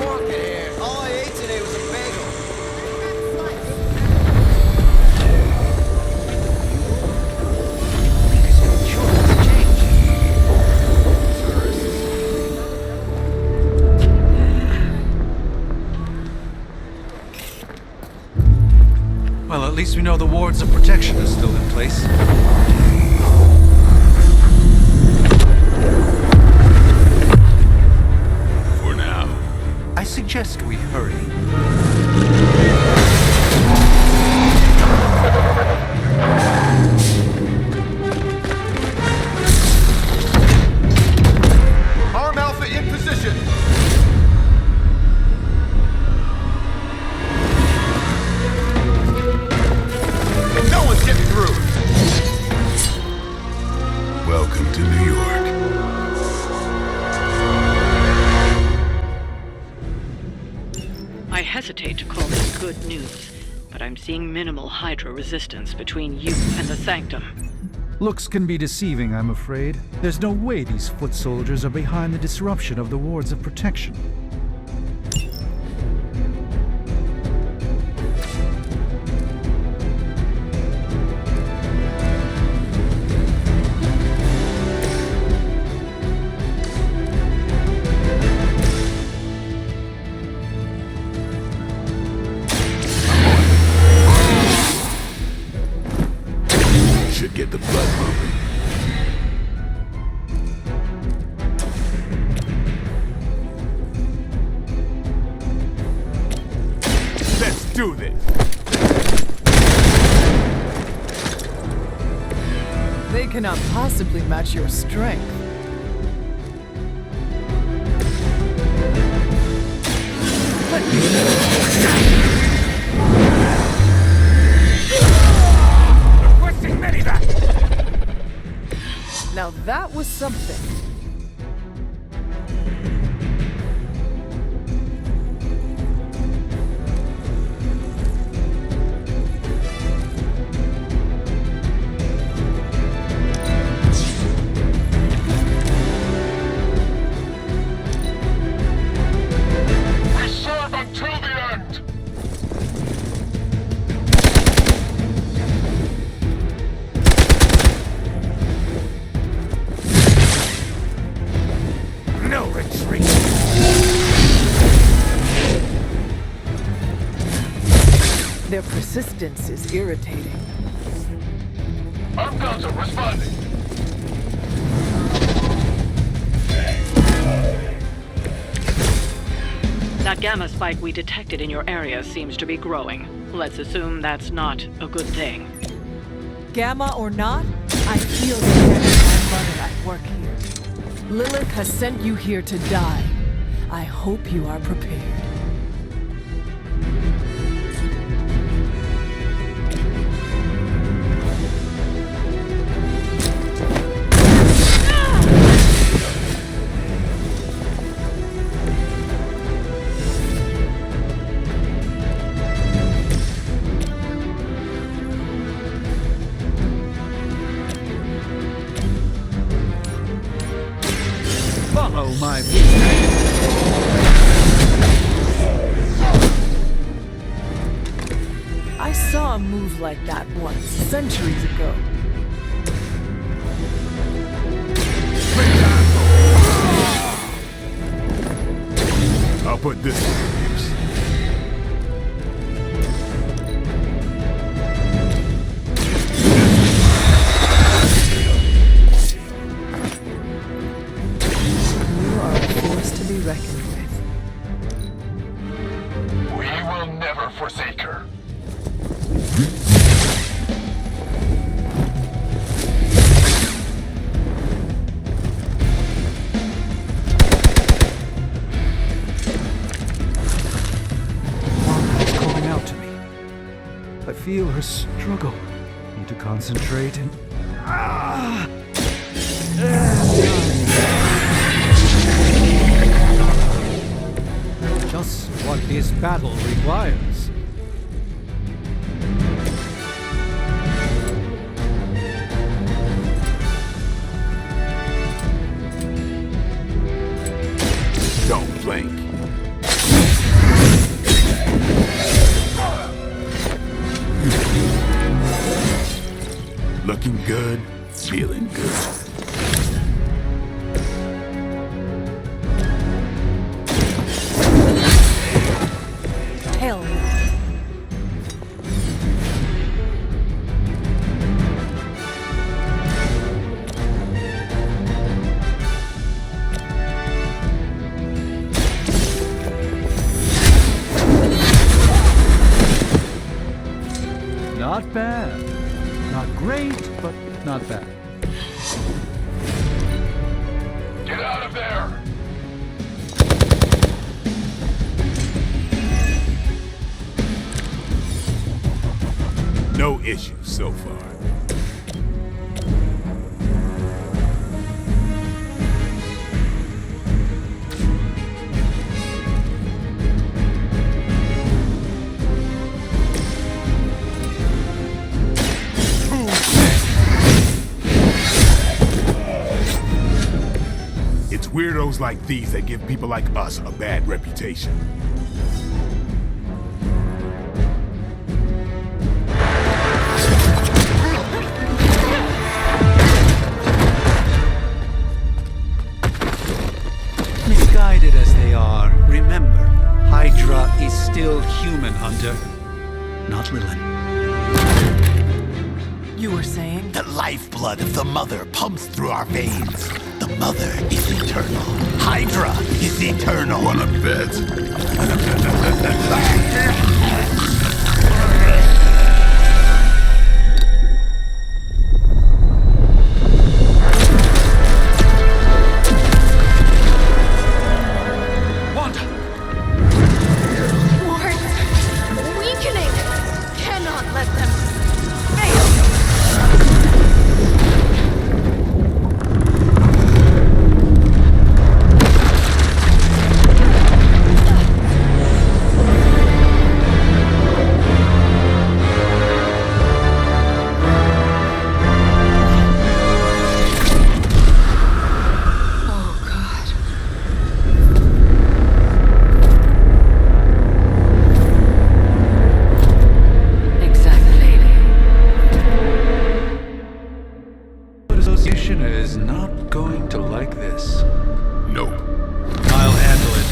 pork in here. All I ate today was a bagel. Well, at least we know the wards of protection are still in place. For now. I suggest we hurry. Arm Alpha in position! No one's getting through! Welcome to New York. I hesitate to call this good news, but I'm seeing minimal Hydra resistance between you and the Sanctum. Looks can be deceiving, I'm afraid. There's no way these foot soldiers are behind the disruption of the wards of protection. Should get the blood moving. Let's do this! They cannot possibly match your strength. Requesting medevac! Now that was something. We serve until the end! No retreat! Their persistence is irritating. Arm Gonzo responding! That gamma spike we detected in your area seems to be growing. Let's assume that's not a good thing. Gamma or not, I feel the energy mother at work here. Lilith has sent you here to die. I hope you are prepared. Follow my movement. I saw a move like that once, centuries ago. I'll put this to use. You are a force to be reckoned with. We will never forsake her. Margaret's calling out to me. I feel her struggle. Need to concentrate and... Just what this battle requires. Don't blink. hell no. Not bad. Not great, but not bad. Get out of there! No issues so far. It's weirdos like these that give people like us a bad reputation. Misguided as they are, remember, Hydra is still human, Hunter. Not Lilin. You were saying? The lifeblood of the Mother pumps through our veins. The Mother is eternal. Hydra is eternal. Wanna bet? Wanda! Wards! Weakening! Cannot let them fail! Association is not going to like this. Nope. I'll handle it.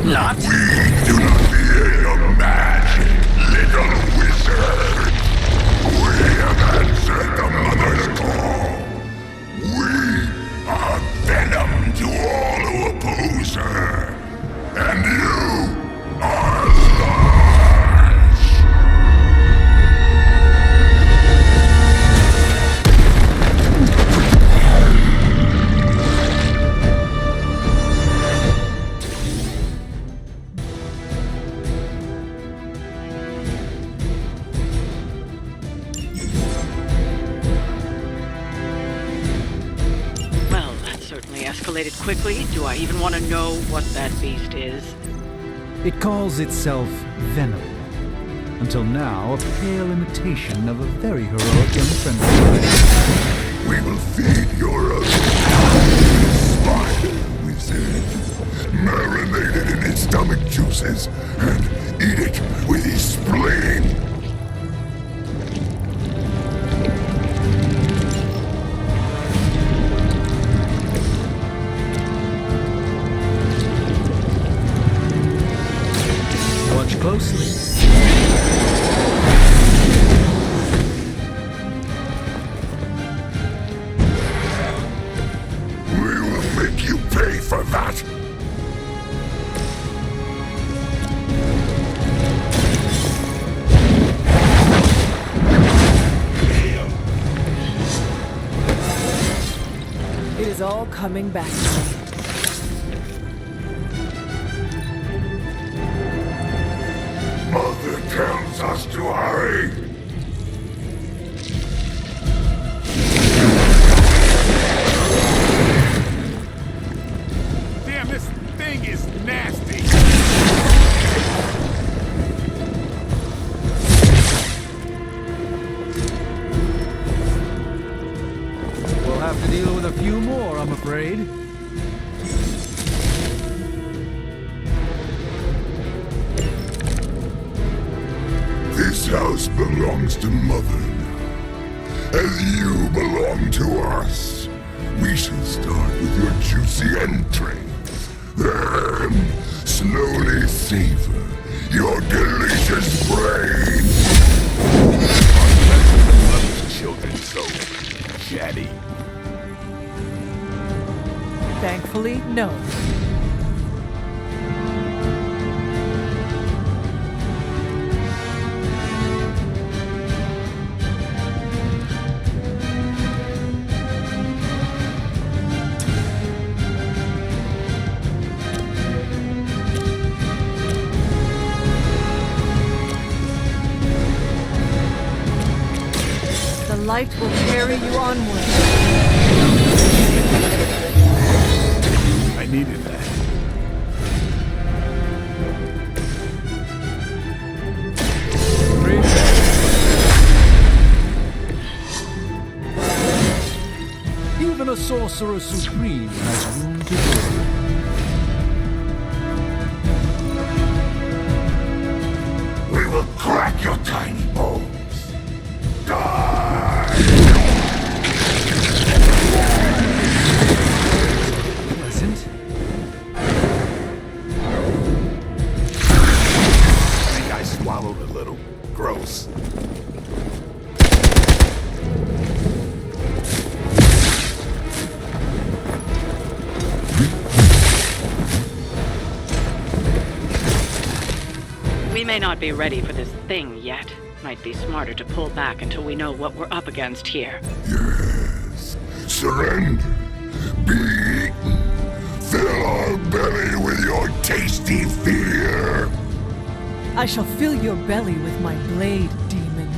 Not Do not fear your magic, little wizard. We have answered the Mother's call. We are venom to all who oppose her. And you are large. Well, that certainly escalated quickly. Do I even want to know what that beast is? It calls itself Venom. Until now, a pale imitation of a very heroic young friend of mine. We will feed your spine, wizard. Marinate it in its stomach juices and eat it with his spleen. Watch closely. We will make you pay for that. It is all coming back to me. Mother tells us to hurry. Damn, this thing is nasty. We'll have to deal with a few more, I'm afraid. This house belongs to Mother now. as you belong to us. We shall start with your juicy entrails, then slowly savor your delicious brains. Children so chatty. Thankfully, no. The light will carry you onward. I needed that. Even a sorcerer supreme has room to grow. We will crack your tiny bones. Die! Pleasant. I think I swallowed a little. Gross. We may not be ready for this thing yet. Might be smarter to pull back until we know what we're up against here. Yes. Surrender. Be eaten. Fill our belly with your tasty fear. I shall fill your belly with my blade, demon.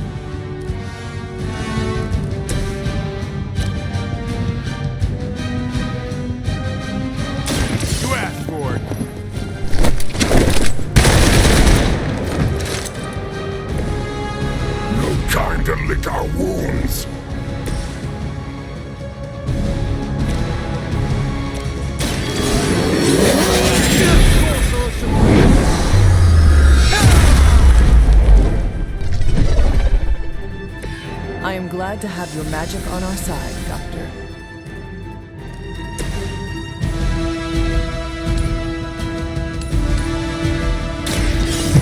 You asked for it. No time to lick our wounds. I am glad to have your magic on our side, Doctor.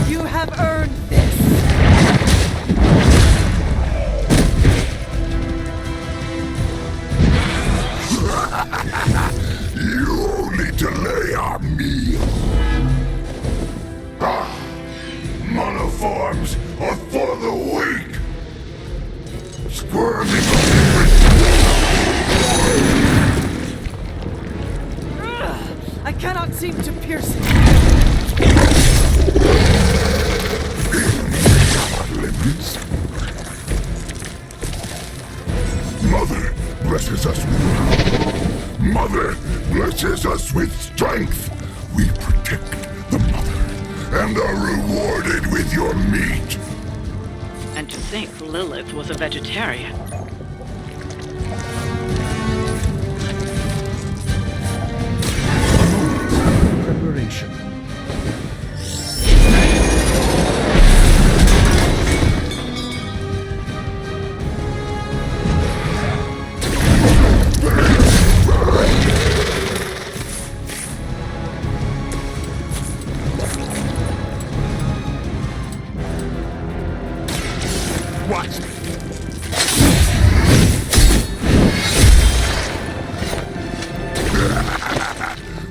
You have earned this. You only delay our meal. Ah, monoforms are for the weak. Squirming I cannot seem to pierce it. limits. Mother blesses us with Mother blesses us with strength. We protect the mother and are rewarded with your meat. And to think Lilith was a vegetarian. Preparation. Watch me.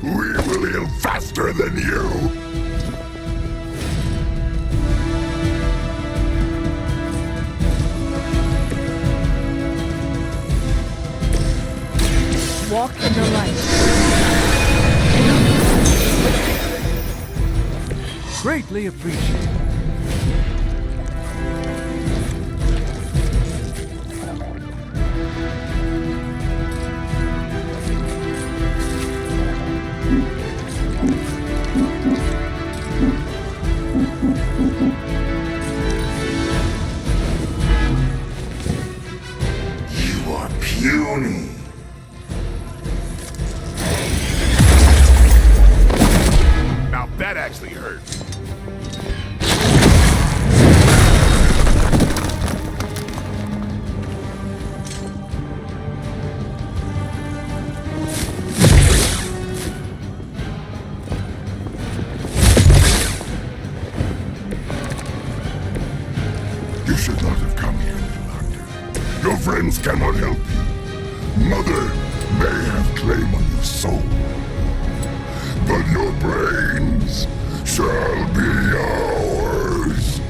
We will heal faster than you. Walk in the light. Greatly appreciated. You are puny. Now that actually hurts. Come here, little hunter. Your friends cannot help you. Mother may have claim on your soul, but your brains shall be ours.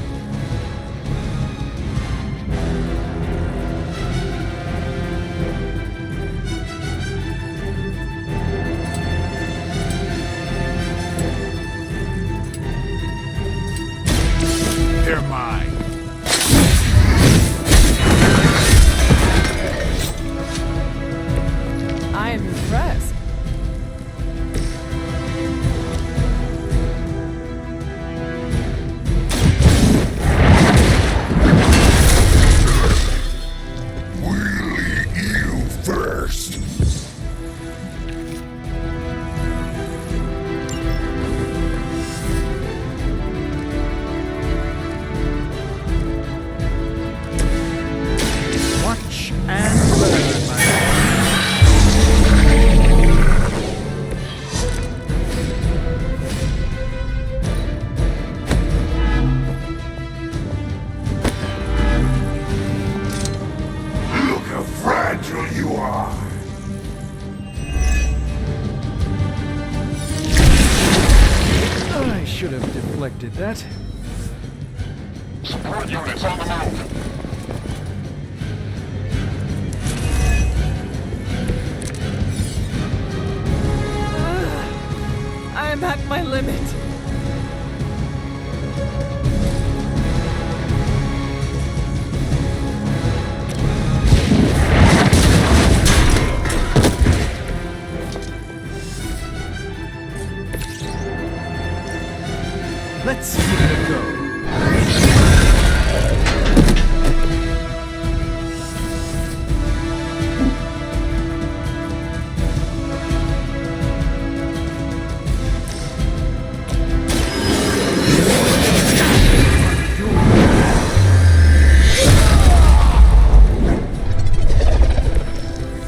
They're mine. I am impressed. We'll eat you first. Watch and learn, my friend. Look how fragile you are. I should have deflected that. Support units on the move. I am at my limit. Let's give it a go.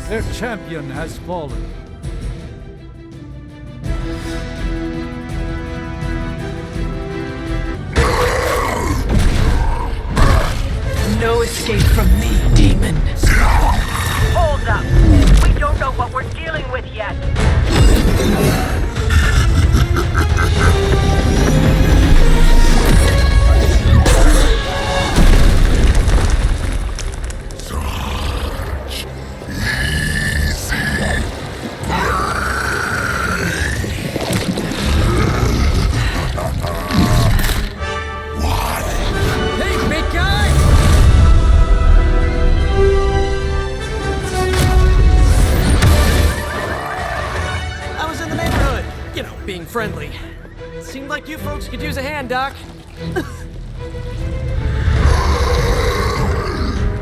Their champion has fallen. No escape from me, demon. Hold up. We don't know what we're dealing with yet. Such easy What? Hey, big guy! I was in the neighborhood, you know, being friendly. Seemed like you folks could use a hand, Doc.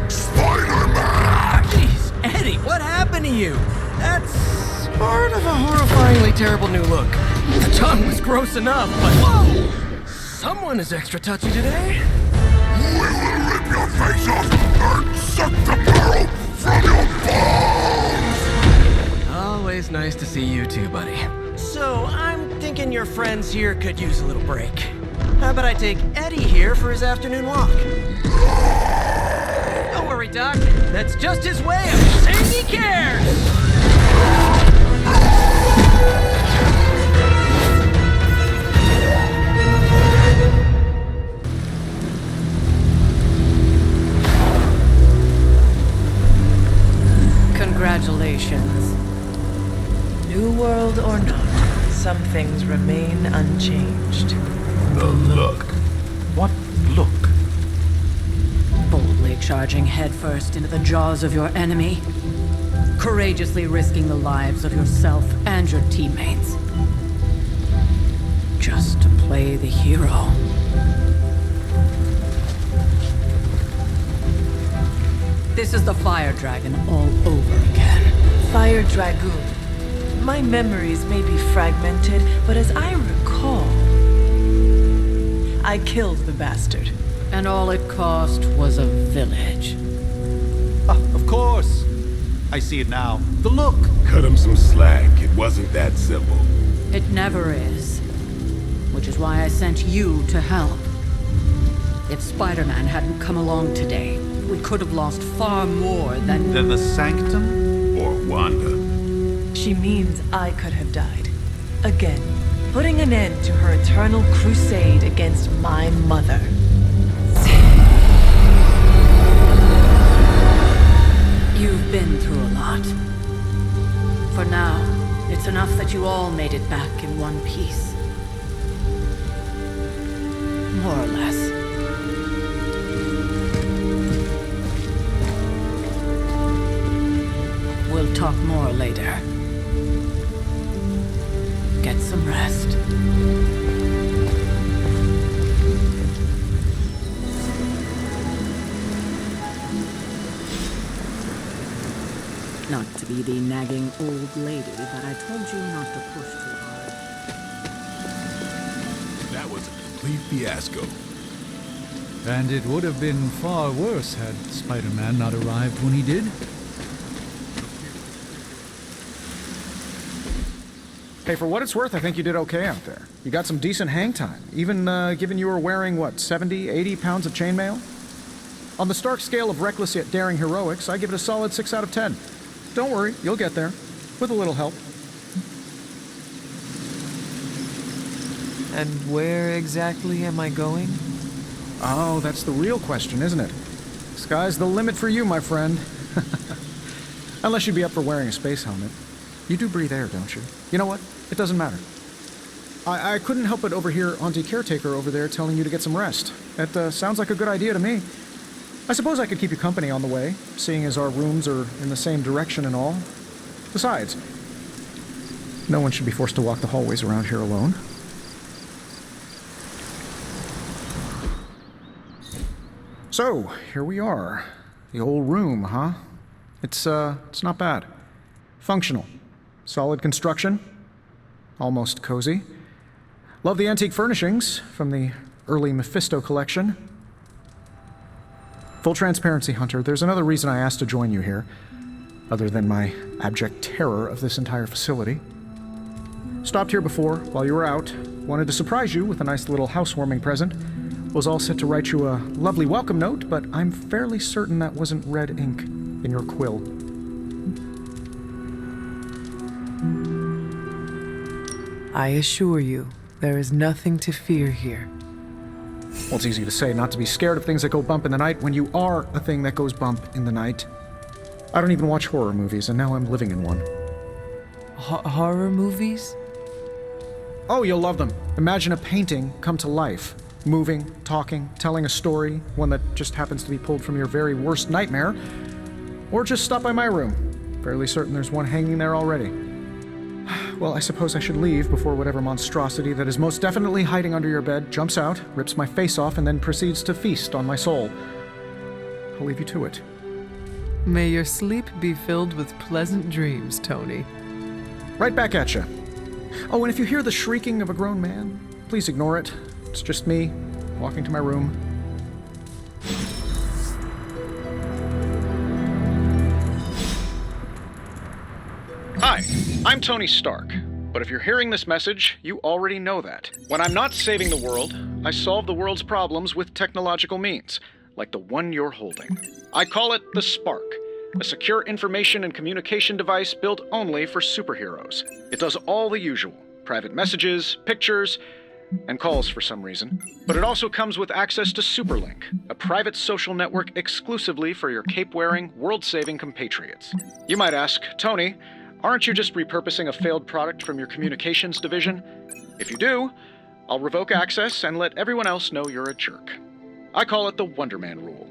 Spider-Man! Jeez, Eddie, what happened to you? That's sort of a horrifyingly terrible new look. The tongue was gross enough, but whoa! Someone is extra touchy today. We will rip your face off and suck the marrow from your bones! Always nice to see you too, buddy. So, I'm thinking your friends here could use a little break. How about I take Eddie here for his afternoon walk? Don't worry, Doc. That's just his way of saying he cares! Congratulations. New world or not, some things remain unchanged. The look. What look? Boldly charging headfirst into the jaws of your enemy. Courageously risking the lives of yourself and your teammates. Just to play the hero. This is the Fire Dragon all over again. Fire Dragoon. My memories may be fragmented, but as I recall, I killed the bastard. And all it cost was a village. Of course. I see it now. The look. Cut him some slack. It wasn't that simple. It never is. Which is why I sent you to help. If Spider-Man hadn't come along today, could have lost far more than... Then the Sanctum? Or Wanda? She means I could have died. Again, putting an end to her eternal crusade against my mother. You've been through a lot. For now, it's enough that you all made it back in one piece. More or less. We'll talk more later. Get some rest. Not to be the nagging old lady, but I told you not to push too hard. That was a complete fiasco. And it would have been far worse had Spider-Man not arrived when he did. Hey, for what it's worth, I think you did okay out there. You got some decent hang time, even given you were wearing, what, 70, 80 pounds of chainmail? On the Stark scale of reckless yet daring heroics, I give it a solid 6 out of 10. Don't worry, you'll get there. With a little help. And where exactly am I going? Oh, that's the real question, isn't it? Sky's the limit for you, my friend. Unless you'd be up for wearing a space helmet. You do breathe air, don't you? You know what? It doesn't matter. I couldn't help but overhear Auntie Caretaker over there telling you to get some rest. That sounds like a good idea to me. I suppose I could keep you company on the way, seeing as our rooms are in the same direction and all. Besides, no one should be forced to walk the hallways around here alone. So, here we are. The old room, huh? It's not bad. Functional. Solid construction. Almost cozy. Love the antique furnishings from the early Mephisto collection. Full transparency, Hunter, there's another reason I asked to join you here, other than my abject terror of this entire facility. Stopped here before, while you were out, wanted to surprise you with a nice little housewarming present. Was all set to write you a lovely welcome note, but I'm fairly certain that wasn't red ink in your quill. I assure you, there is nothing to fear here. Well, it's easy to say not to be scared of things that go bump in the night when you are a thing that goes bump in the night. I don't even watch horror movies, and now I'm living in one. Horror movies? Oh, you'll love them. Imagine a painting come to life. Moving, talking, telling a story, one that just happens to be pulled from your very worst nightmare. Or just stop by my room. Fairly certain there's one hanging there already. Well, I suppose I should leave before whatever monstrosity that is most definitely hiding under your bed jumps out, rips my face off, and then proceeds to feast on my soul. I'll leave you to it. May your sleep be filled with pleasant dreams, Tony. Right back at you. Oh, and if you hear the shrieking of a grown man, please ignore it. It's just me, walking to my room. Hi, I'm Tony Stark, but if you're hearing this message, you already know that. When I'm not saving the world, I solve the world's problems with technological means, like the one you're holding. I call it the Spark, a secure information and communication device built only for superheroes. It does all the usual, private messages, pictures, and calls for some reason. But it also comes with access to Superlink, a private social network exclusively for your cape-wearing, world-saving compatriots. You might ask, Tony, aren't you just repurposing a failed product from your communications division? If you do, I'll revoke access and let everyone else know you're a jerk. I call it the Wonder Man rule.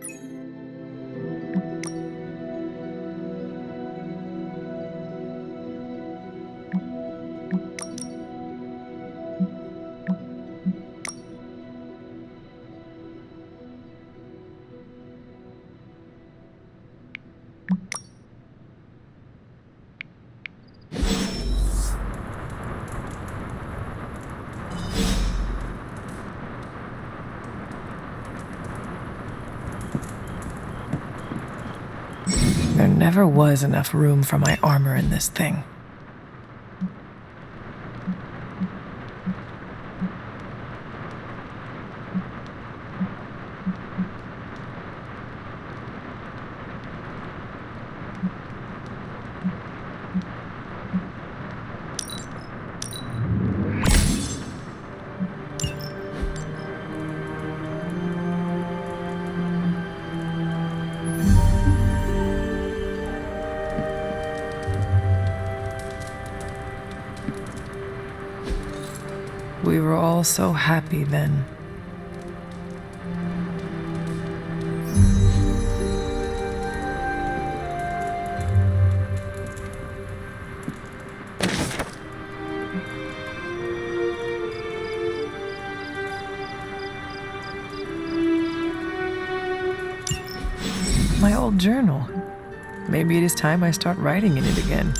There never was enough room for my armor in this thing. We were all so happy then. My old journal. Maybe it is time I start writing in it again.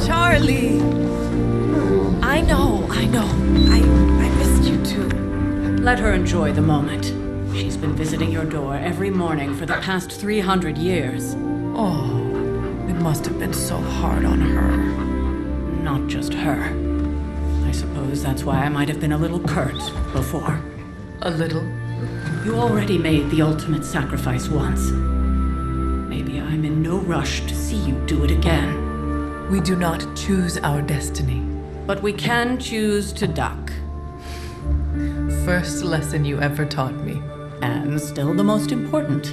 Charlie! I know. I missed you too. Let her enjoy the moment. She's been visiting your door every morning for the past 300 years. Oh, it must have been so hard on her. Not just her. I suppose that's why I might have been a little curt before. A little? You already made the ultimate sacrifice once. Maybe I'm in no rush to see you do it again. We do not choose our destiny. But we can choose to duck. First lesson you ever taught me. And still the most important.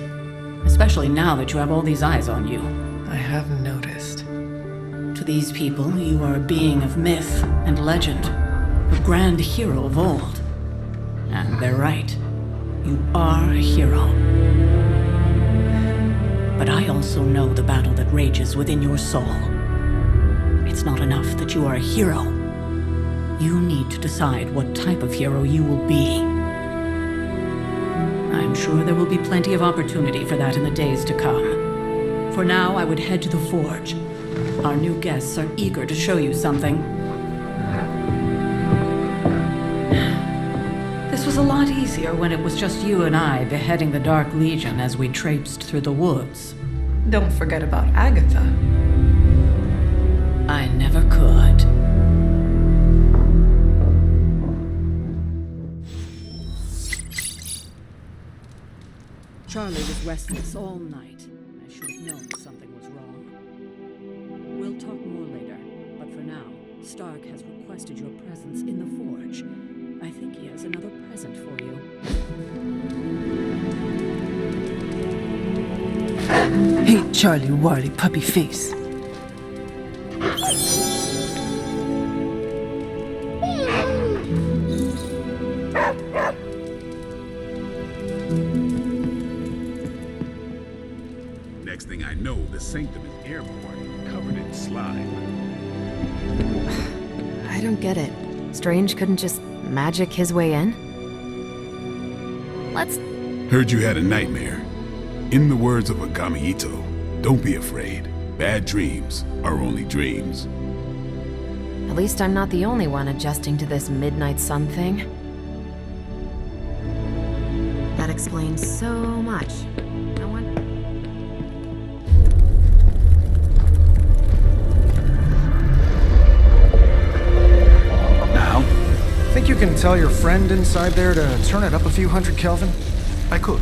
Especially now that you have all these eyes on you. I have noticed. To these people, you are a being of myth and legend. A grand hero of old. And they're right. You are a hero. But I also know the battle that rages within your soul. It's not enough that you are a hero. You need to decide what type of hero you will be. I'm sure there will be plenty of opportunity for that in the days to come. For now, I would head to the forge. Our new guests are eager to show you something. This was a lot easier when it was just you and I beheading the Dark Legion as we traipsed through the woods. Don't forget about Agatha. I never could. Charlie was restless all night. I should have known something was wrong. We'll talk more later, but for now, Stark has requested your presence in the forge. I think he has another present for you. Hey, Charlie Warly puppy face. Next thing I know, the sanctum is airborne, covered in slime. I don't get it. Strange couldn't just magic his way in? Let's... Heard you had a nightmare. In the words of Agami Ito, don't be afraid. Bad dreams are only dreams. At least I'm not the only one adjusting to this midnight sun thing. That explains so much. No one... Now? Think you can tell your friend inside there to turn it up a few hundred Kelvin? I could.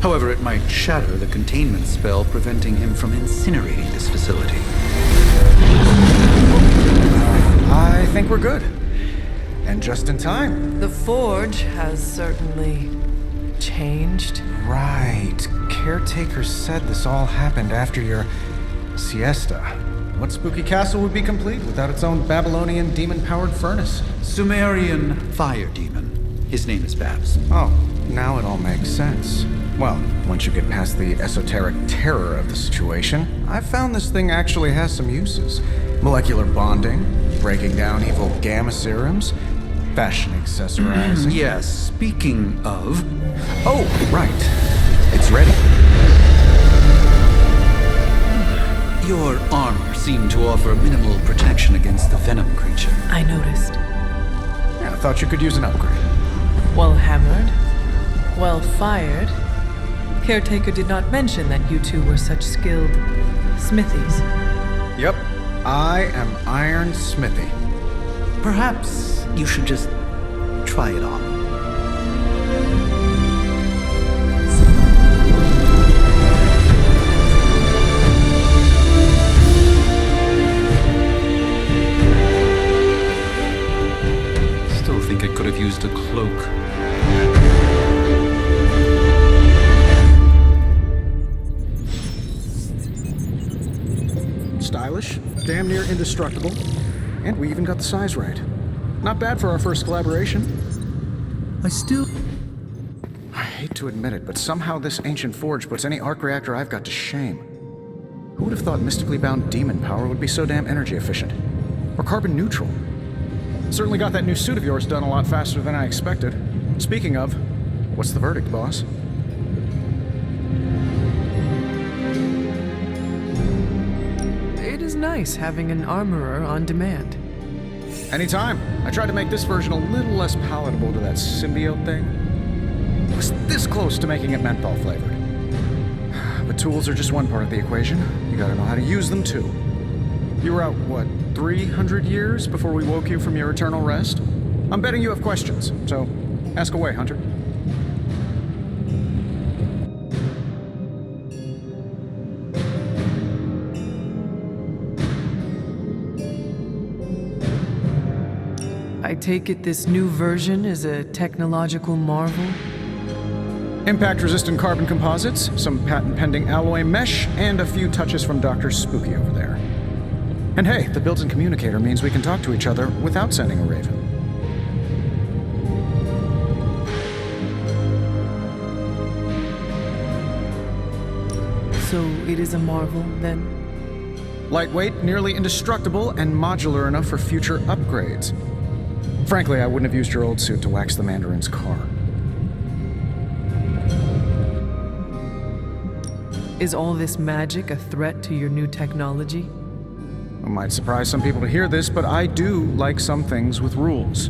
However, it might shatter the containment spell preventing him from incinerating this facility. I think we're good. And just in time. The forge has certainly changed. Right. Caretaker said this all happened after your siesta. What spooky castle would be complete without its own Babylonian demon-powered furnace? Sumerian fire demon. His name is Babs. Oh, now it all makes sense. Well, once you get past the esoteric terror of the situation, I've found this thing actually has some uses. Molecular bonding, breaking down evil gamma serums, fashion accessorizing. Yes, speaking of... Oh, right. It's ready. Your armor seemed to offer minimal protection against the venom creature. I noticed. Yeah, I thought you could use an upgrade. Well hammered. Well fired. Caretaker did not mention that you two were such skilled smithies. Yep, I am Iron Smithy. Perhaps you should just try it on. Still think it could have used a cloak. Stylish, damn near indestructible, and we even got the size right. Not bad for our first collaboration. I hate to admit it, but somehow this ancient forge puts any arc reactor I've got to shame. Who would have thought mystically bound demon power would be so damn energy efficient? Or carbon neutral? Certainly got that new suit of yours done a lot faster than I expected. Speaking of, what's the verdict, boss? It is nice having an armorer on demand. Anytime. I tried to make this version a little less palatable to that symbiote thing. It was this close to making it menthol flavored. But tools are just one part of the equation. You gotta know how to use them too. You were out, what, 300 years before we woke you from your eternal rest? I'm betting you have questions, so ask away, Hunter. I take it this new version is a technological marvel? Impact-resistant carbon composites, some patent-pending alloy mesh, and a few touches from Dr. Spooky over there. And hey, the built-in communicator means we can talk to each other without sending a raven. So it is a marvel, then? Lightweight, nearly indestructible, and modular enough for future upgrades. Frankly, I wouldn't have used your old suit to wax the Mandarin's car. Is all this magic a threat to your new technology? It might surprise some people to hear this, but I do like some things with rules.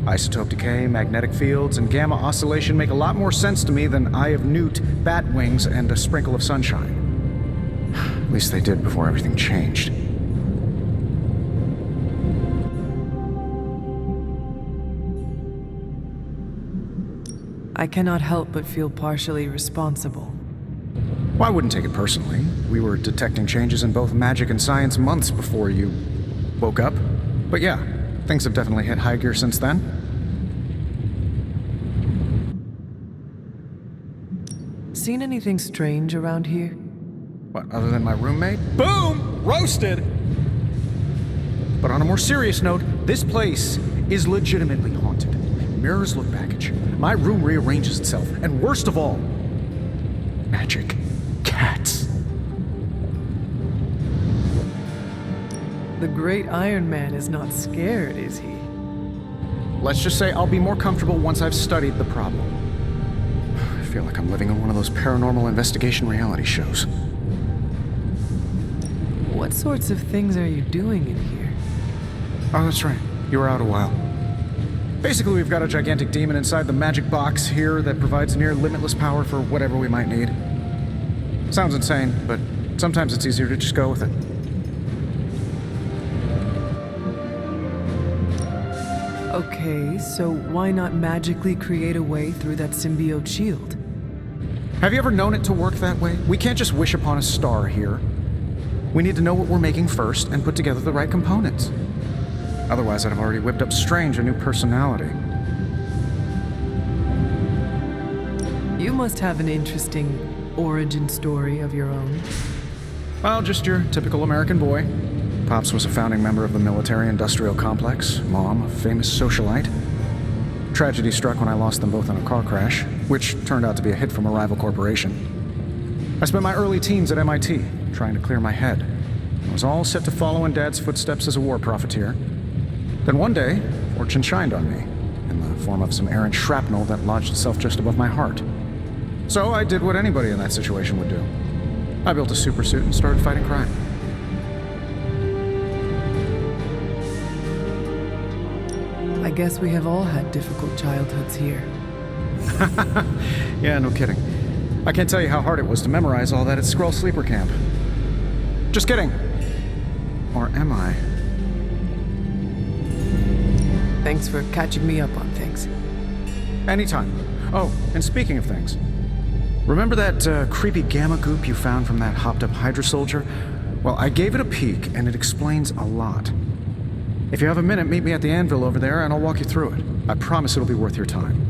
Isotope decay, magnetic fields, and gamma oscillation make a lot more sense to me than Eye of Newt, bat wings, and a sprinkle of sunshine. At least they did before everything changed. I cannot help but feel partially responsible. Well, I wouldn't take it personally. We were detecting changes in both magic and science months before you woke up. But yeah, things have definitely hit high gear since then. Seen anything strange around here? What, other than my roommate? Boom! Roasted! But on a more serious note, this place is legitimately haunted. Mirrors look baggage. My room rearranges itself. And worst of all, magic. Cats. The great Iron Man is not scared, is he? Let's just say I'll be more comfortable once I've studied the problem. I feel like I'm living in one of those paranormal investigation reality shows. What sorts of things are you doing in here? Oh, that's right. You were out a while. Basically, we've got a gigantic demon inside the magic box here that provides near limitless power for whatever we might need. Sounds insane, but sometimes it's easier to just go with it. Okay, so why not magically create a way through that symbiote shield? Have you ever known it to work that way? We can't just wish upon a star here. We need to know what we're making first and put together the right components. Otherwise, I'd have already whipped up Strange a new personality. You must have an interesting origin story of your own. Well, just your typical American boy. Pops was a founding member of the military-industrial complex. Mom, a famous socialite. Tragedy struck when I lost them both in a car crash, which turned out to be a hit from a rival corporation. I spent my early teens at MIT, trying to clear my head. I was all set to follow in Dad's footsteps as a war profiteer. Then one day, Fortune shined on me, in the form of some errant shrapnel that lodged itself just above my heart. So I did what anybody in that situation would do. I built a supersuit and started fighting crime. I guess we have all had difficult childhoods here. Yeah, no kidding. I can't tell you how hard it was to memorize all that at Skrull Sleeper Camp. Just kidding. Or am I? Thanks for catching me up on things. Anytime. Oh, and speaking of things, remember that creepy gamma goop you found from that hopped-up Hydra soldier? Well, I gave it a peek, and it explains a lot. If you have a minute, meet me at the anvil over there, and I'll walk you through it. I promise it'll be worth your time.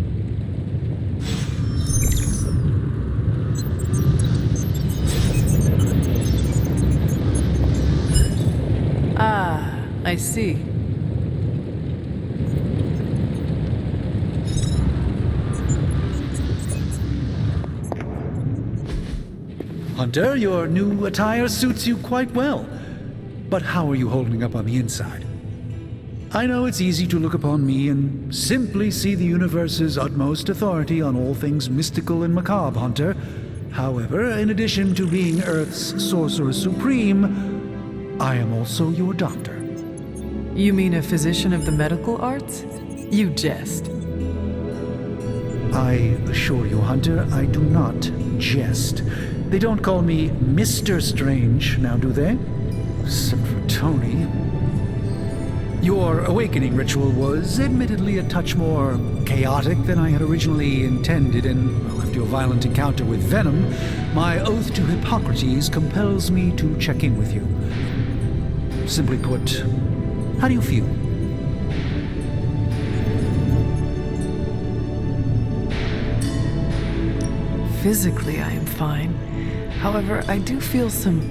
Ah, I see. Hunter, your new attire suits you quite well. But how are you holding up on the inside? I know it's easy to look upon me and simply see the universe's utmost authority on all things mystical and macabre, Hunter. However, in addition to being Earth's Sorcerer Supreme, I am also your doctor. You mean a physician of the medical arts? You jest. I assure you, Hunter, I do not jest. They don't call me Mr. Strange, now do they? Except for Tony. Your awakening ritual was admittedly a touch more chaotic than I had originally intended, and well, after your violent encounter with Venom, my oath to Hippocrates compels me to check in with you. Simply put, how do you feel? Physically, I am fine. However, I do feel some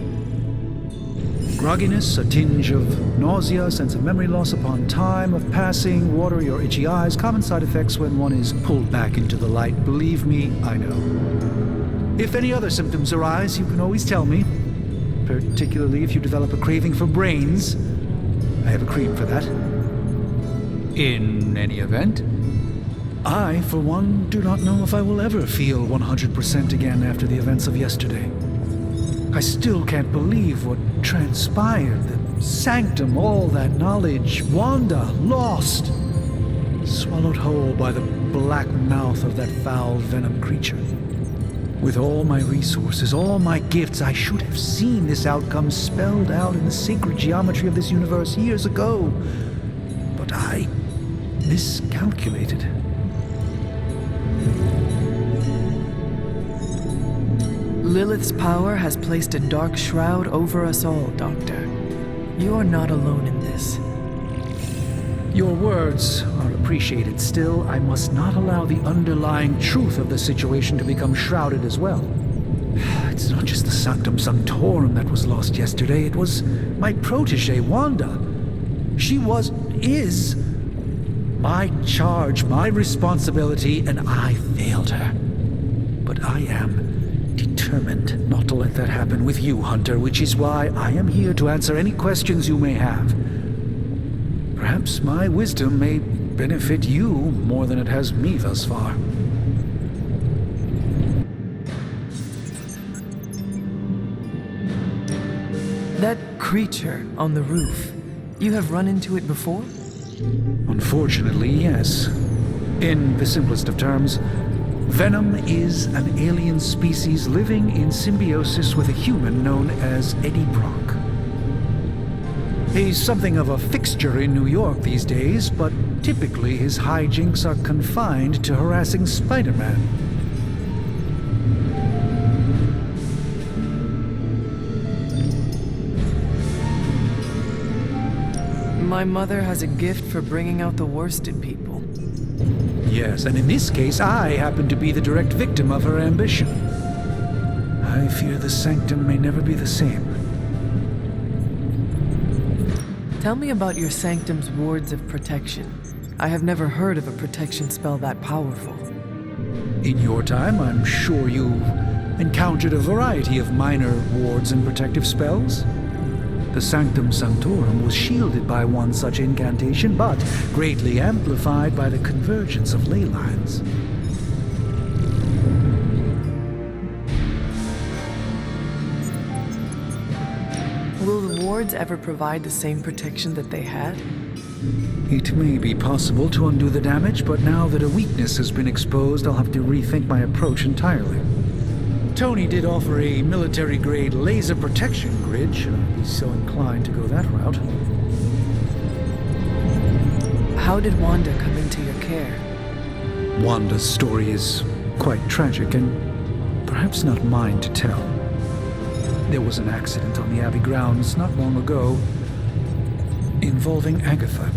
grogginess, a tinge of nausea, sense of memory loss upon time of passing, watery or itchy eyes, common side effects when one is pulled back into the light. Believe me, I know. If any other symptoms arise, you can always tell me, particularly if you develop a craving for brains. I have a cream for that. In any event, I, for one, do not know if I will ever feel 100% again after the events of yesterday. I still can't believe what transpired. The sanctum, all that knowledge, Wanda, lost. Swallowed whole by the black mouth of that foul venom creature. With all my resources, all my gifts, I should have seen this outcome spelled out in the sacred geometry of this universe years ago. But I miscalculated. Lilith's power has placed a dark shroud over us all, Doctor. You are not alone in this. Your words are appreciated. Still, I must not allow the underlying truth of the situation to become shrouded as well. It's not just the Sanctum Sanctorum that was lost yesterday. It was my protege, Wanda. She is my charge, my responsibility, and I failed her. But I am determined not to let that happen with you, Hunter, which is why I am here to answer any questions you may have. Perhaps my wisdom may benefit you more than it has me thus far. That creature on the roof, you have run into it before? Unfortunately, yes. In the simplest of terms, Venom is an alien species living in symbiosis with a human known as Eddie Brock. He's something of a fixture in New York these days, but typically his hijinks are confined to harassing Spider-Man. My mother has a gift for bringing out the worst in people. Yes, and in this case, I happen to be the direct victim of her ambition. I fear the Sanctum may never be the same. Tell me about your Sanctum's wards of protection. I have never heard of a protection spell that powerful. In your time, I'm sure you've encountered a variety of minor wards and protective spells. The Sanctum Sanctorum was shielded by one such incantation, but greatly amplified by the convergence of ley lines. Will the wards ever provide the same protection that they had? It may be possible to undo the damage, but now that a weakness has been exposed, I'll have to rethink my approach entirely. Tony did offer a military-grade laser protection grid, should I be so inclined to go that route. How did Wanda come into your care? Wanda's story is quite tragic, and perhaps not mine to tell. There was an accident on the Abbey grounds not long ago, involving Agatha.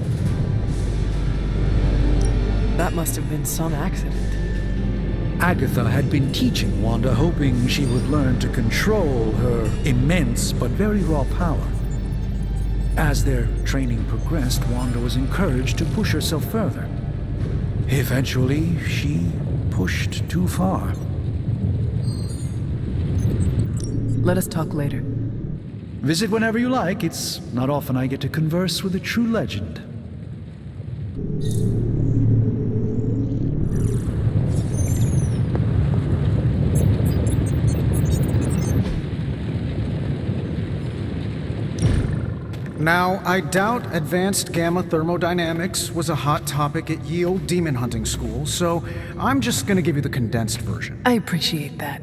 That must have been some accident. Agatha had been teaching Wanda, hoping she would learn to control her immense but very raw power. As their training progressed, Wanda was encouraged to push herself further. Eventually, she pushed too far. Let us talk later. Visit whenever you like. It's not often I get to converse with a true legend. Now, I doubt advanced gamma thermodynamics was a hot topic at Yield Demon Hunting School, so I'm just gonna give you the condensed version. I appreciate that.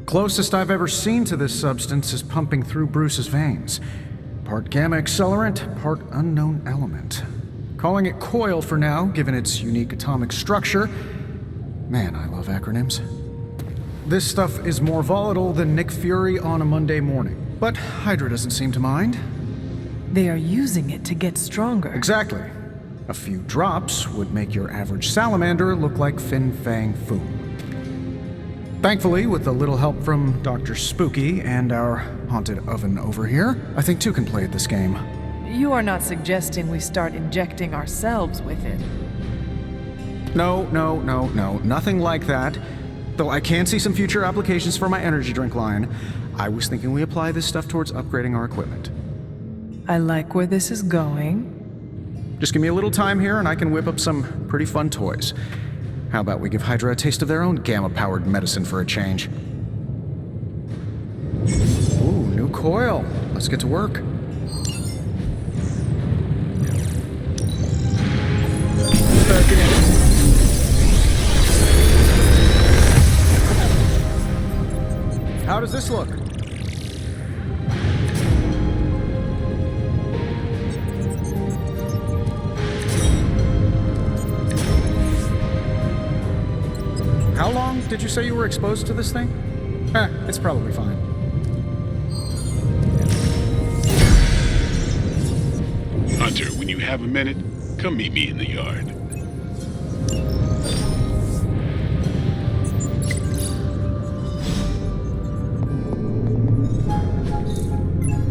Closest I've ever seen to this substance is pumping through Bruce's veins. Part gamma accelerant, part unknown element. Calling it coil for now, given its unique atomic structure. Man, I love acronyms. This stuff is more volatile than Nick Fury on a Monday morning, but Hydra doesn't seem to mind. They are using it to get stronger. Exactly. A few drops would make your average salamander look like Fin Fang Foom. Thankfully, with a little help from Dr. Spooky and our haunted oven over here, I think two can play at this game. You are not suggesting we start injecting ourselves with it. No, nothing like that. Though I can see some future applications for my energy drink line. I was thinking we apply this stuff towards upgrading our equipment. I like where this is going. Just give me a little time here and I can whip up some pretty fun toys. How about we give Hydra a taste of their own gamma-powered medicine for a change? Ooh, new coil. Let's get to work. Back in. How does this look? How long did you say you were exposed to this thing? It's probably fine. Hunter, when you have a minute, come meet me in the yard.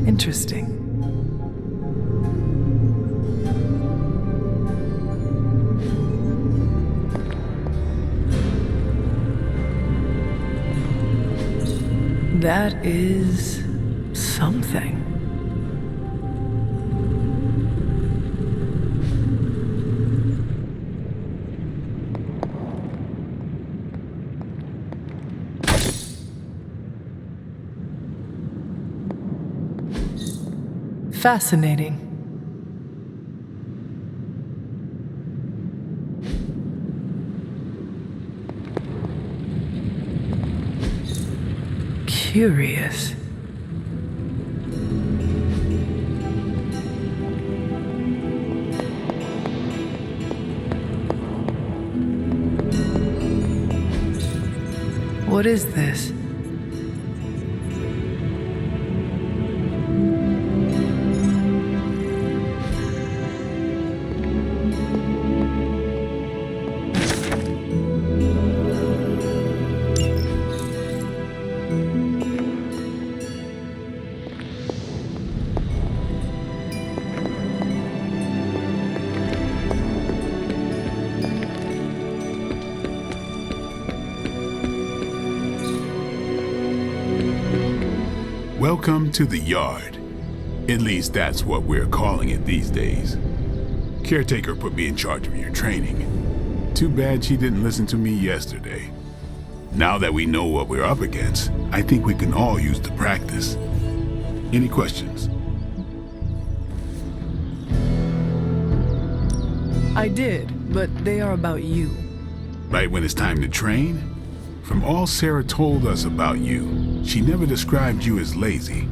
Interesting. That is something. Fascinating. Curious. What is this? Welcome to the yard. At least that's what we're calling it these days. Caretaker put me in charge of your training. Too bad she didn't listen to me yesterday. Now that we know what we're up against, I think we can all use the practice. Any questions? I did, but they are about you. Right when it's time to train? From all Sarah told us about you, she never described you as lazy.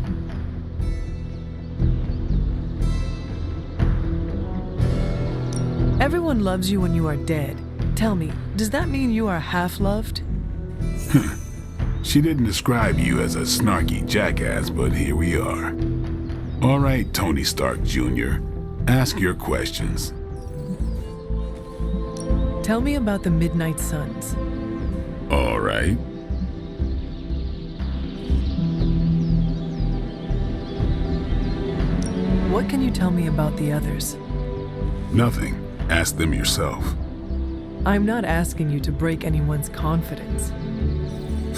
Everyone loves you when you are dead. Tell me, does that mean you are half-loved? She didn't describe you as a snarky jackass, but here we are. All right, Tony Stark Jr., ask your questions. Tell me about the Midnight Suns. All right. What can you tell me about the others? Nothing. Ask them yourself. I'm not asking you to break anyone's confidence.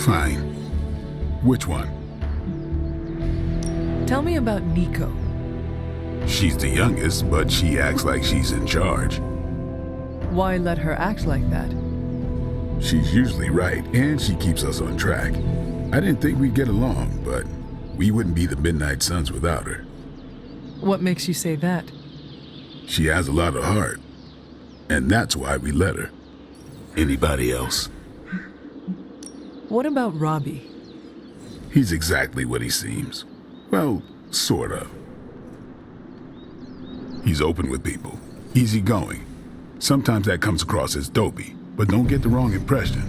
Fine. Which one? Tell me about Nico. She's the youngest, but she acts like she's in charge. Why let her act like that? She's usually right, and she keeps us on track. I didn't think we'd get along, but we wouldn't be the Midnight Suns without her. What makes you say that? She has a lot of heart, and that's why we let her. Anybody else? What about Robbie? He's exactly what he seems. Well, sort of. He's open with people, easygoing. Sometimes that comes across as dopey, but don't get the wrong impression.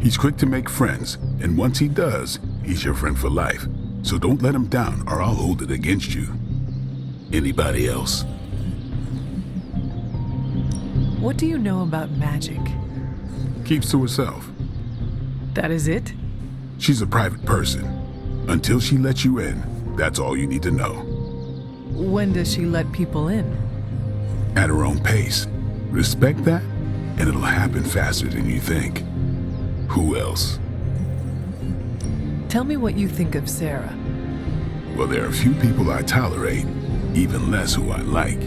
He's quick to make friends, and once he does, he's your friend for life. So don't let him down or I'll hold it against you. Anybody else? What do you know about magic? Keeps to herself. That is it? She's a private person. Until she lets you in, that's all you need to know. When does she let people in? At her own pace. Respect that, and it'll happen faster than you think. Who else? Tell me what you think of Sarah. Well, there are a few people I tolerate, even less who I like.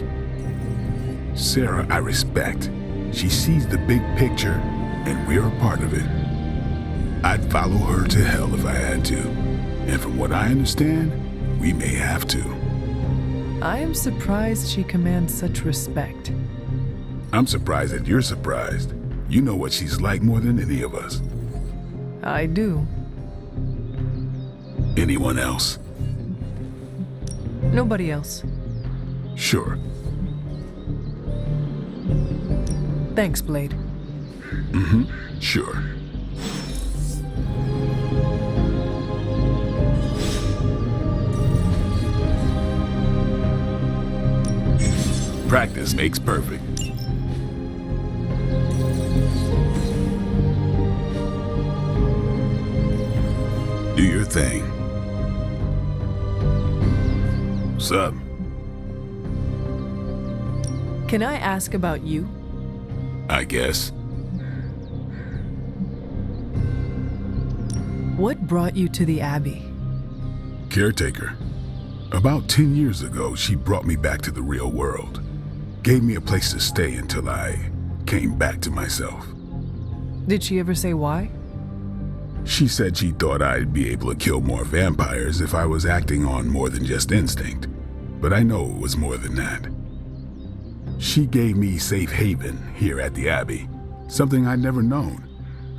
Sarah, I respect. She sees the big picture, and we're a part of it. I'd follow her to hell if I had to. And from what I understand, we may have to. I am surprised she commands such respect. I'm surprised that you're surprised. You know what she's like more than any of us. I do. Anyone else? Nobody else. Sure. Thanks, Blade. Sure. Practice makes perfect. Do your thing. What's up? Can I ask about you? I guess. What brought you to the Abbey? Caretaker. About 10 years ago, she brought me back to the real world. Gave me a place to stay until I came back to myself. Did she ever say why? She said she thought I'd be able to kill more vampires if I was acting on more than just instinct. But I know it was more than that. She gave me safe haven here at the Abbey, something I'd never known.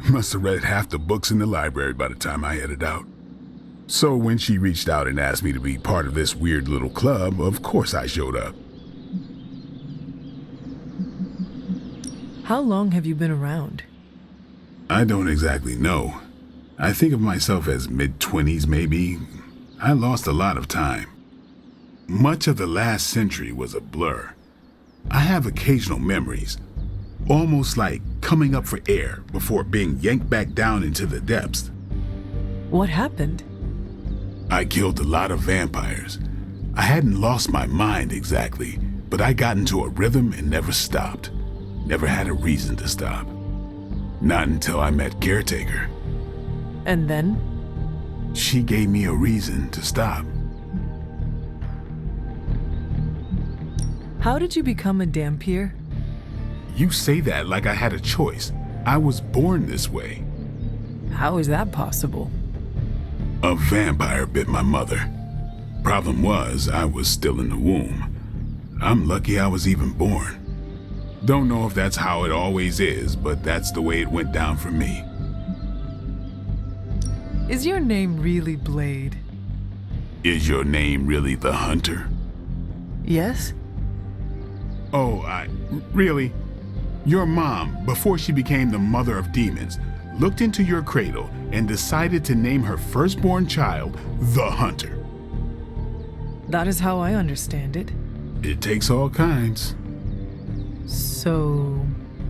Must have read half the books in the library by the time I headed out. So when she reached out and asked me to be part of this weird little club, of course I showed up. How long have you been around? I don't exactly know. I think of myself as mid-20s maybe. I lost a lot of time. Much of the last century was a blur. I have occasional memories, almost like coming up for air before being yanked back down into the depths. What happened? I killed a lot of vampires. I hadn't lost my mind exactly, but I got into a rhythm and never stopped. Never had a reason to stop. Not until I met Caretaker. And then? She gave me a reason to stop. How did you become a Dampier? You say that like I had a choice. I was born this way. How is that possible? A vampire bit my mother. Problem was, I was still in the womb. I'm lucky I was even born. Don't know if that's how it always is, but that's the way it went down for me. Is your name really Blade? Is your name really the Hunter? Yes? Oh, really? Your mom, before she became the mother of demons, looked into your cradle and decided to name her firstborn child the Hunter. That is how I understand it. It takes all kinds. So,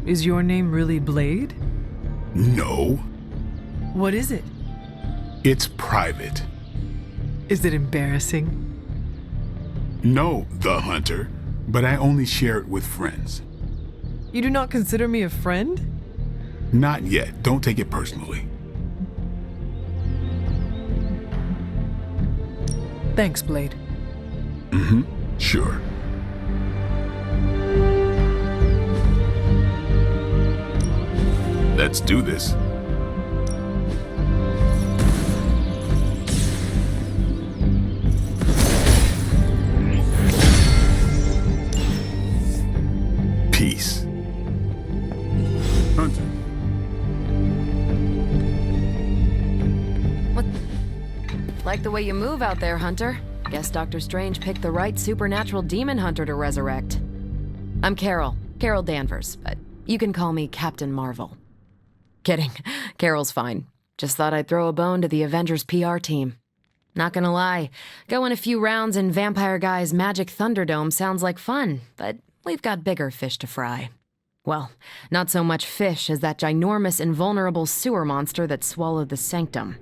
is your name really Blade? No. What is it? It's private. Is it embarrassing? No, the Hunter, but I only share it with friends. You do not consider me a friend? Not yet. Don't take it personally. Thanks, Blade. Sure. Let's do this. Peace. Hunter. What? Like the way you move out there, Hunter. Guess Dr. Strange picked the right supernatural demon hunter to resurrect. I'm Carol Danvers, but you can call me Captain Marvel. Kidding, Carol's fine. Just thought I'd throw a bone to the Avengers PR team. Not gonna lie, going a few rounds in Vampire Guy's Magic Thunderdome sounds like fun, but we've got bigger fish to fry. Well, not so much fish as that ginormous invulnerable sewer monster that swallowed the Sanctum.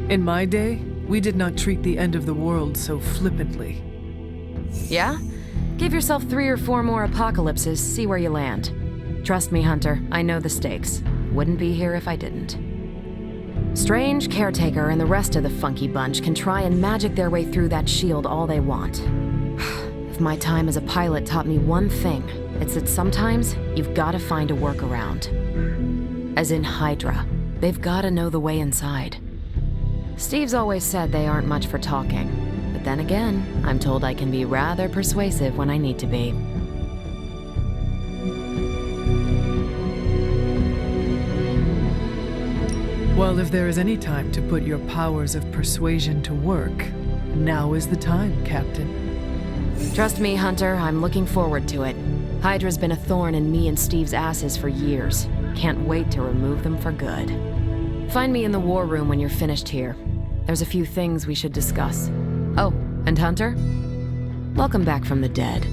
In my day, we did not treat the end of the world so flippantly. Yeah? Give yourself 3 or 4 more apocalypses, see where you land. Trust me, Hunter, I know the stakes. Wouldn't be here if I didn't. Strange, Caretaker, and the rest of the funky bunch can try and magic their way through that shield all they want. If my time as a pilot taught me one thing, it's that sometimes you've gotta find a workaround. As in Hydra, they've gotta know the way inside. Steve's always said they aren't much for talking, but then again, I'm told I can be rather persuasive when I need to be. Well, if there is any time to put your powers of persuasion to work, now is the time, Captain. Trust me, Hunter, I'm looking forward to it. Hydra's been a thorn in me and Steve's asses for years. Can't wait to remove them for good. Find me in the war room when you're finished here. There's a few things we should discuss. Oh, and Hunter? Welcome back from the dead.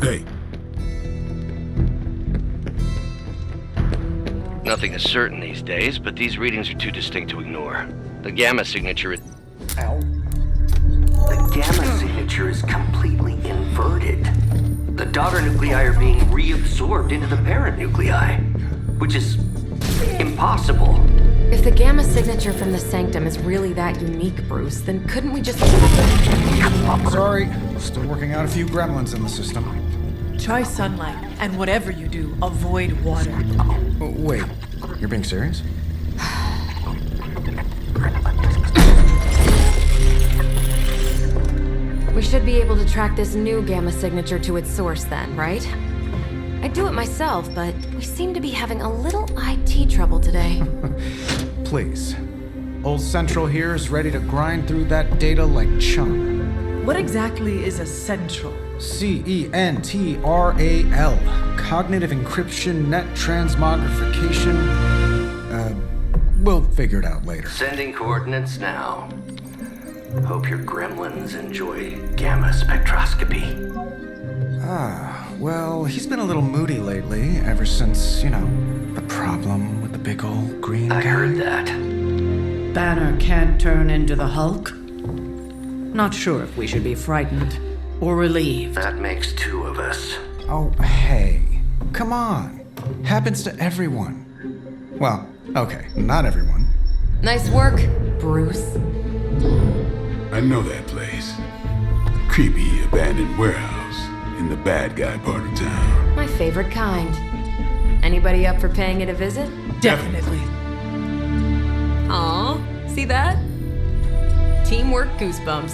Hey. Nothing is certain these days, but these readings are too distinct to ignore. The gamma signature is... Ow. The gamma signature is completely inverted. The daughter nuclei are being reabsorbed into the parent nuclei, which is impossible. If the gamma signature from the Sanctum is really that unique, Bruce, then couldn't we just... Sorry, still working out a few gremlins in the system. Try sunlight, and whatever you do, avoid water. Oh, wait, you're being serious? We should be able to track this new gamma signature to its source then, right? I'd do it myself, but we seem to be having a little IT trouble today. Please. Old Central here is ready to grind through that data like chum. What exactly is a central? CENTRAL. Cognitive encryption, net transmogrification. We'll figure it out later. Sending coordinates now. Hope your gremlins enjoy gamma spectroscopy. Well, he's been a little moody lately, ever since, the problem with the big old green guy. I heard that. Banner can't turn into the Hulk? Not sure if we should be frightened or relieved. That makes 2 of us. Oh, hey. Come on. Happens to everyone. Well, okay, not everyone. Nice work, Bruce. I know that place. Creepy, abandoned warehouse in the bad guy part of town. My favorite kind. Anybody up for paying it a visit? Definitely. Aw, see that? Teamwork goosebumps.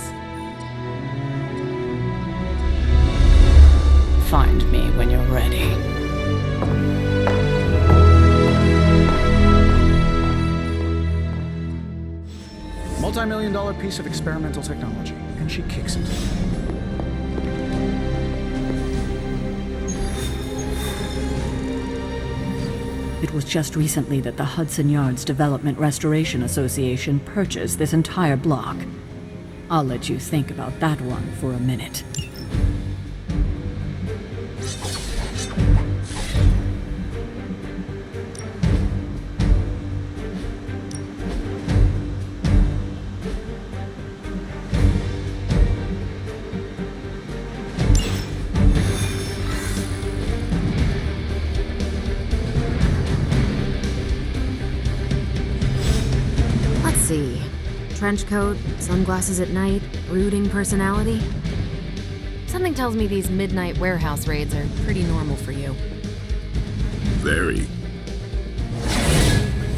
Find me when you're ready. Multi-million-dollar piece of experimental technology, and she kicks it. It was just recently that the Hudson Yards Development Restoration Association purchased this entire block. I'll let you think about that one for a minute. Trench coat, sunglasses at night, brooding personality. Something tells me these midnight warehouse raids are pretty normal for you. Very.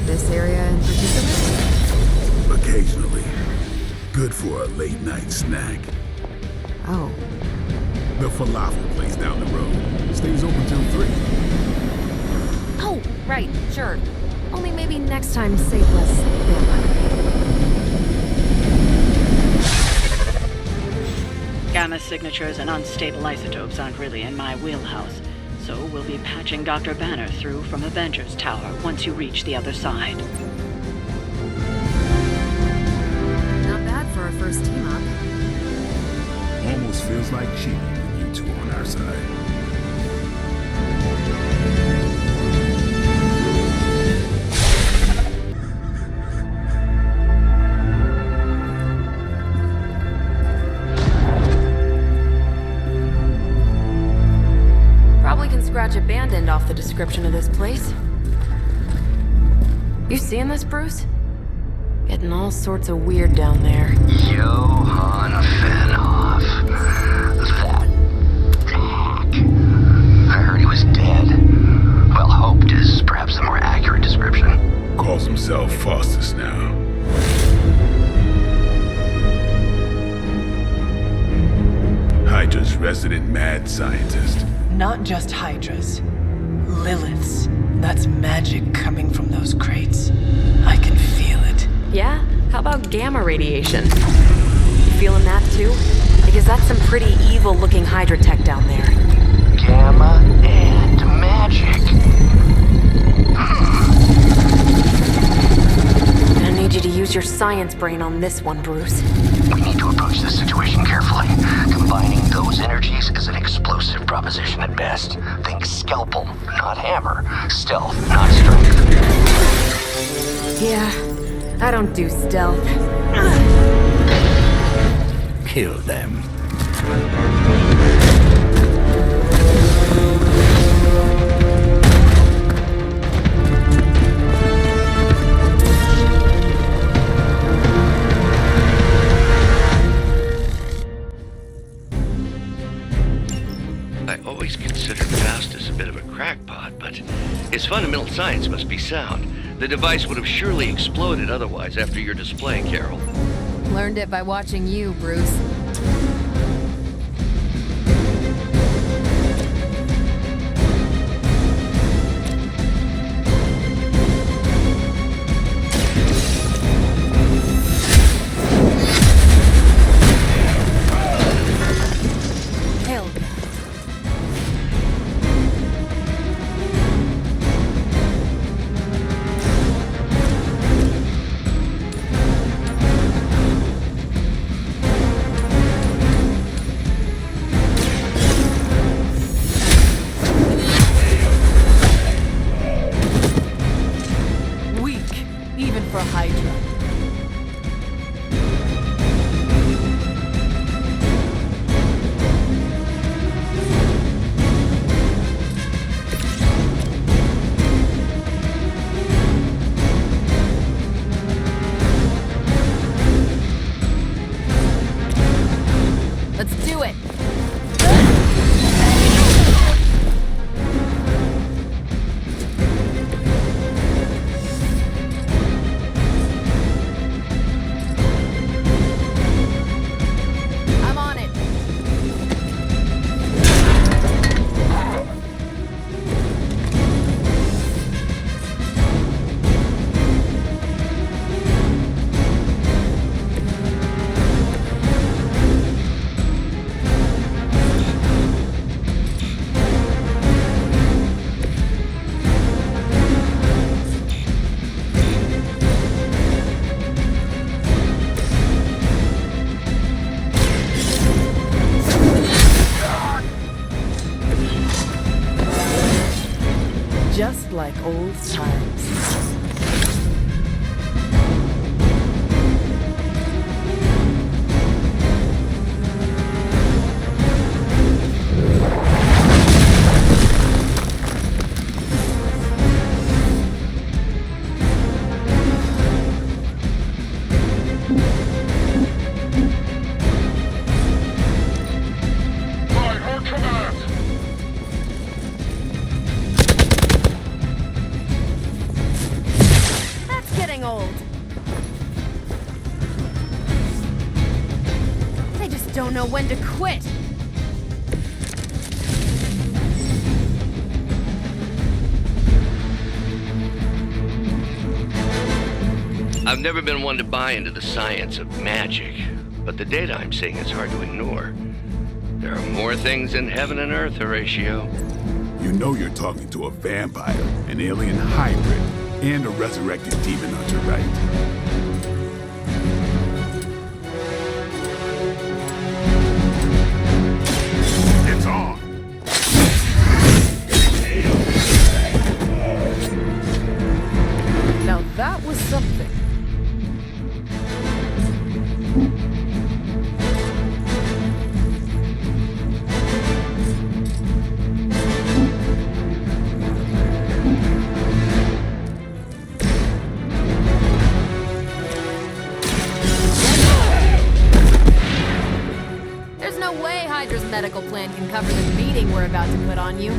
This area in particular? Occasionally. Good for a late night snack. Oh. The falafel place down the road. Stays open till 3. Oh, right, sure. Only maybe next time say less than. Gamma signatures and unstable isotopes aren't really in my wheelhouse, so we'll be patching Dr. Banner through from Avengers Tower once you reach the other side. Not bad for our first team up. Almost feels like cheating with you two on our side. Scratch abandoned off the description of this place. You seeing this, Bruce? Getting all sorts of weird down there. Johann Fenhoff. That hack. I heard he was dead. Well, hoped is perhaps the more accurate description. Calls himself Faustus now. Hydra's resident mad scientist. Not just Hydra's. Lilith's. That's magic coming from those crates. I can feel it. Yeah? How about gamma radiation? You feeling that too? Because that's some pretty evil-looking Hydra tech down there. Gamma and magic. I need you to use your science brain on this one, Bruce. We need to approach this situation carefully. Combining those energies is an explosive proposition at best. Think scalpel, not hammer. Stealth, not strength. Yeah, I don't do stealth. Kill them. I always considered Faustus a bit of a crackpot, but his fundamental science must be sound. The device would have surely exploded otherwise after your display, Carol. Learned it by watching you, Bruce. Just like old times. Don't know when to quit. I've never been one to buy into the science of magic, but the data I'm seeing is hard to ignore. There are more things in heaven and earth, Horatio. You know you're talking to a vampire, an alien hybrid, and a resurrected demon hunter, right? Now that was something. There's no way Hydra's medical plan can cover the beating we're about to put on you.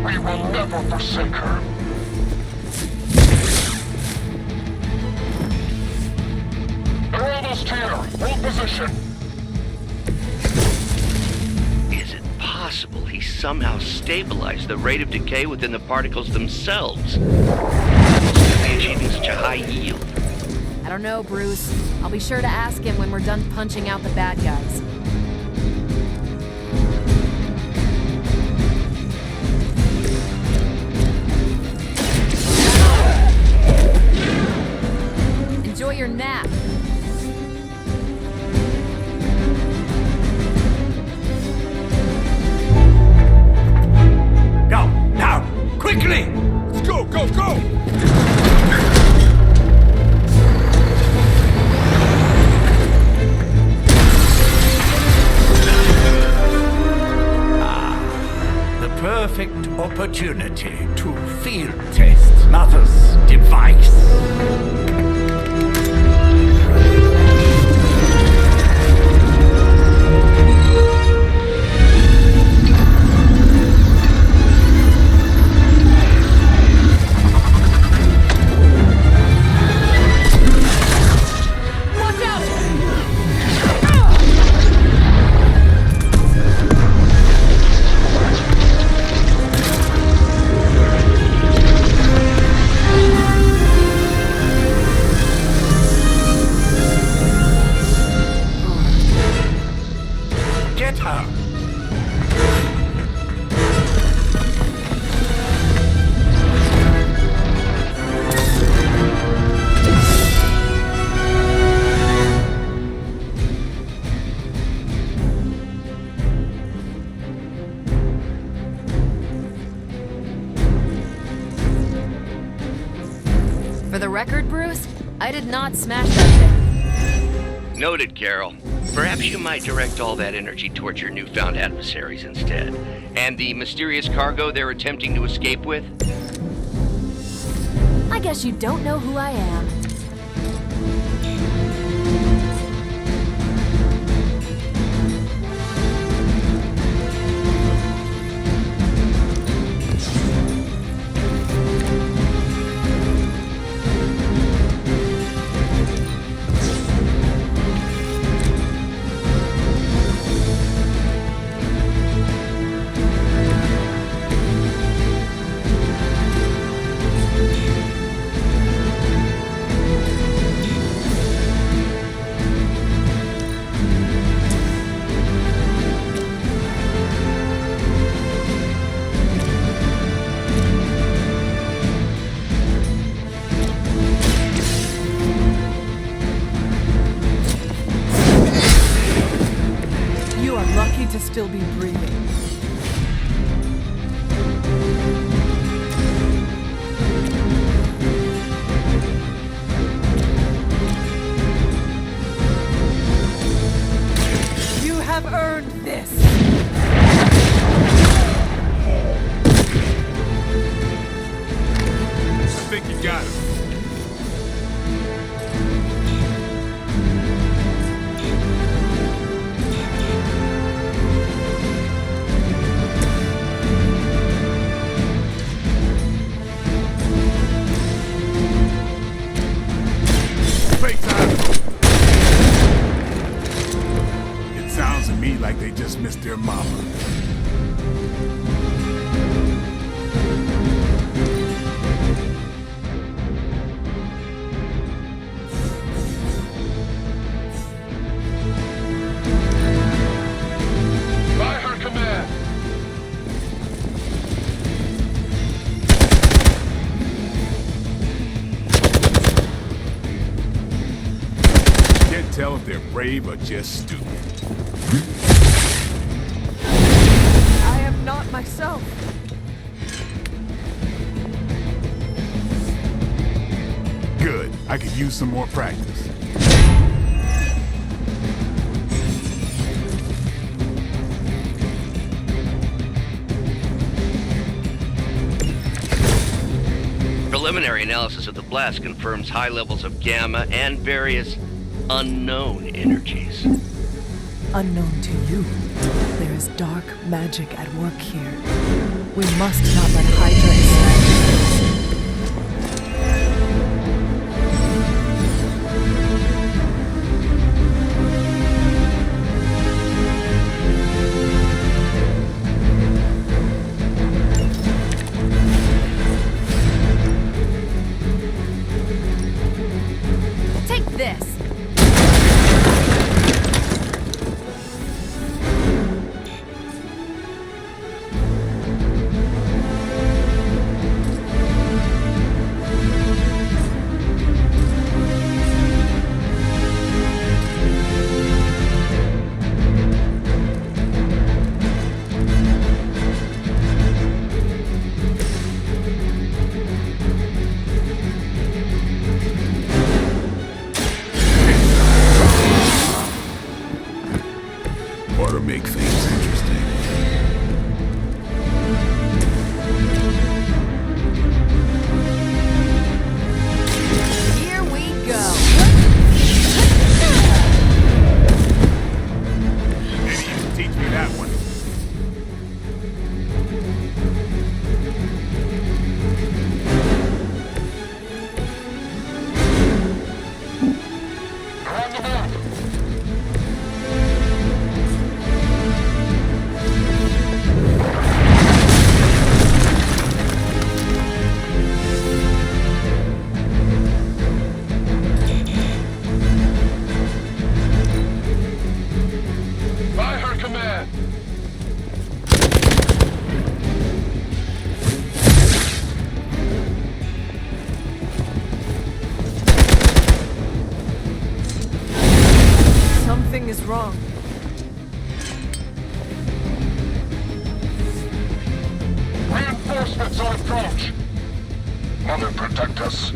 We will never forsake her. They're almost here. Hold position. Is it possible he somehow stabilized the rate of decay within the particles themselves? By achieving such a high yield? I don't know, Bruce. I'll be sure to ask him when we're done punching out the bad guys. Enjoy your nap. Go! Now! Quickly! Let's go, go, go! The perfect opportunity to field test Mother's device. Watch out! Get her! For the record, Bruce, I did not smash that thing. Noted, Carol. Perhaps you might direct all that energy towards your newfound adversaries instead. And the mysterious cargo they're attempting to escape with? I guess you don't know who I am. You are lucky to still be breathing. You have earned this. I think you got him. It sounds to me like they just missed their mama. By her command. Can't tell if they're brave or just stupid. I am not myself. Good. I could use some more practice. Preliminary analysis of the blast confirms high levels of gamma and various unknown energies. Unknown to you, there is dark magic at work here. We must not let Hydra escape. Take this. Ought to make things interesting. Here we go. Maybe you can teach me that one. On the move. By her command. Something is wrong. Reinforcements on approach. Mother, protect us.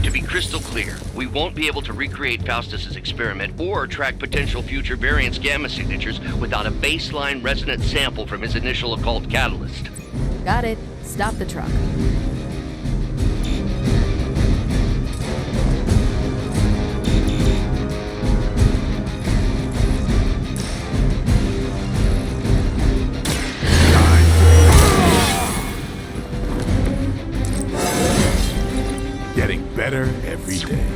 To be crystal clear, we won't be able to recreate Faustus's experiment or track potential future variants gamma signatures without a baseline resonant sample from his initial occult catalyst. Got it. Stop the truck. Getting better every day.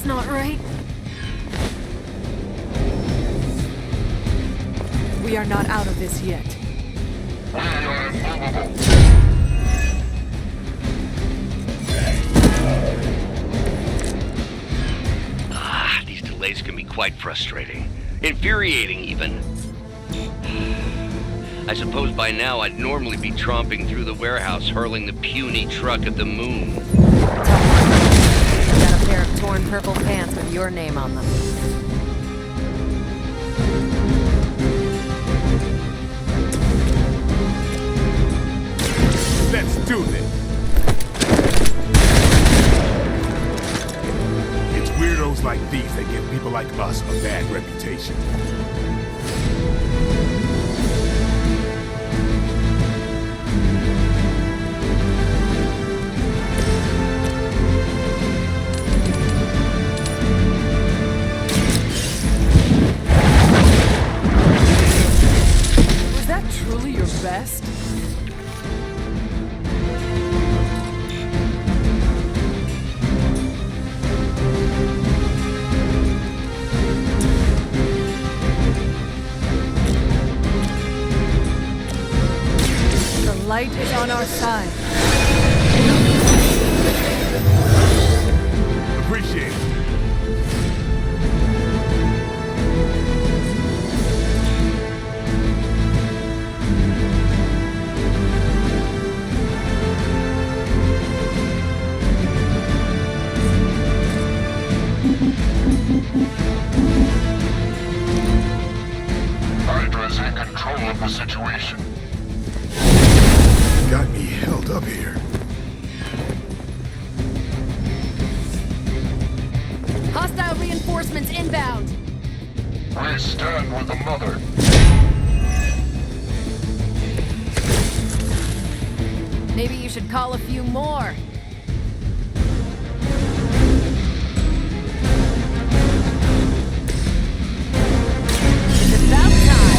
not right. We are not out of this yet. We are immovable. These delays can be quite frustrating. Infuriating, even. I suppose by now I'd normally be tromping through the warehouse hurling the puny truck at the moon. Got a pair of torn purple pants with your name on them. Let's do this. It's weirdos like these that give people like us a bad reputation. Was that truly your best? The light is on our side. Appreciate it. Hydra's in control of the situation. Got me held up here. Hostile reinforcements inbound. We stand with the mother. Maybe you should call a few more. It's about time.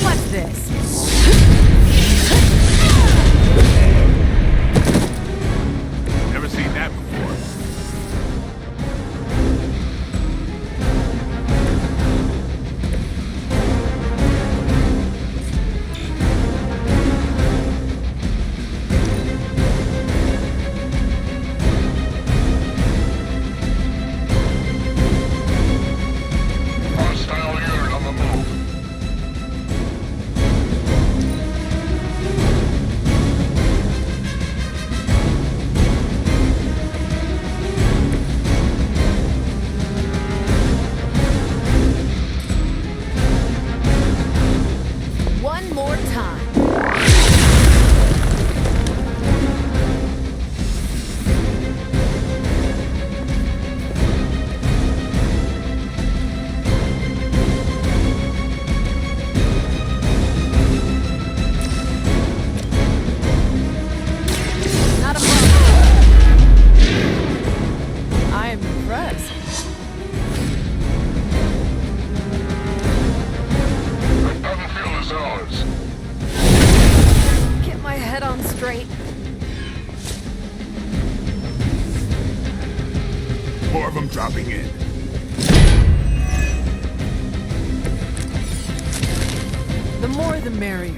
What's this? Never seen that before. Hostile unit on the move. One more time. Not a problem. I am impressed. The battlefield is ours. Get my head on straight. More of them dropping in. The more the merrier.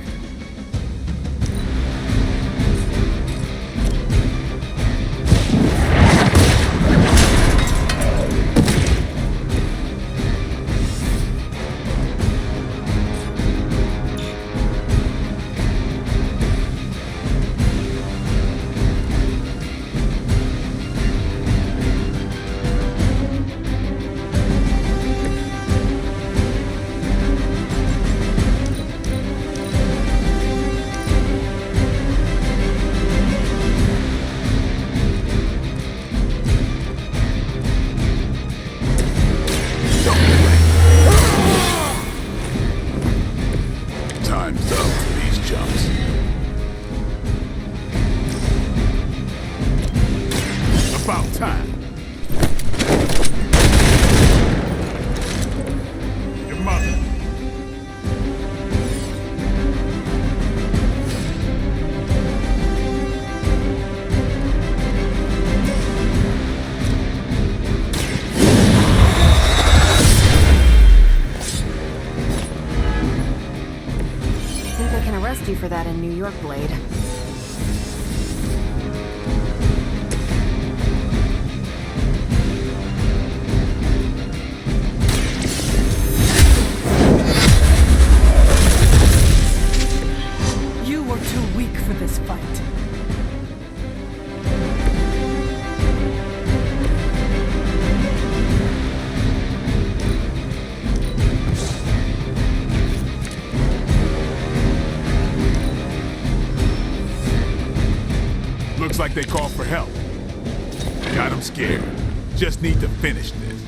you for that in New York, Blade. You were too weak for this fight. Looks like they called for help. Got them scared. Just need to finish this.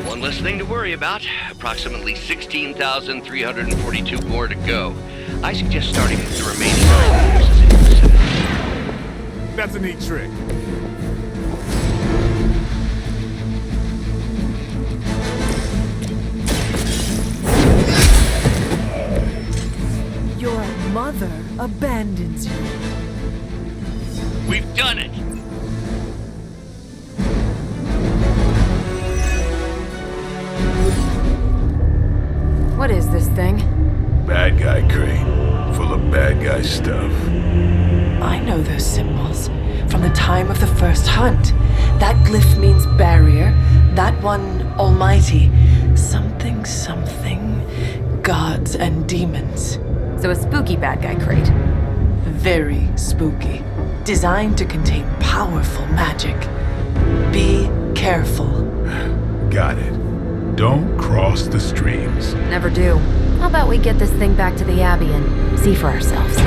One less thing to worry about. Approximately 16,342 more to go. I suggest starting with the remaining 9 forces in your vicinity. That's a neat trick. Your mother abandons you. We've done it! What is this thing? Bad guy crate. Full of bad guy stuff. I know those symbols from the time of the first hunt. That glyph means barrier, that one almighty. Something, gods and demons. So a spooky bad guy crate. Very spooky. Designed to contain powerful magic. Be careful. Got it. Don't cross the streams. Never do. How about we get this thing back to the Abbey and see for ourselves?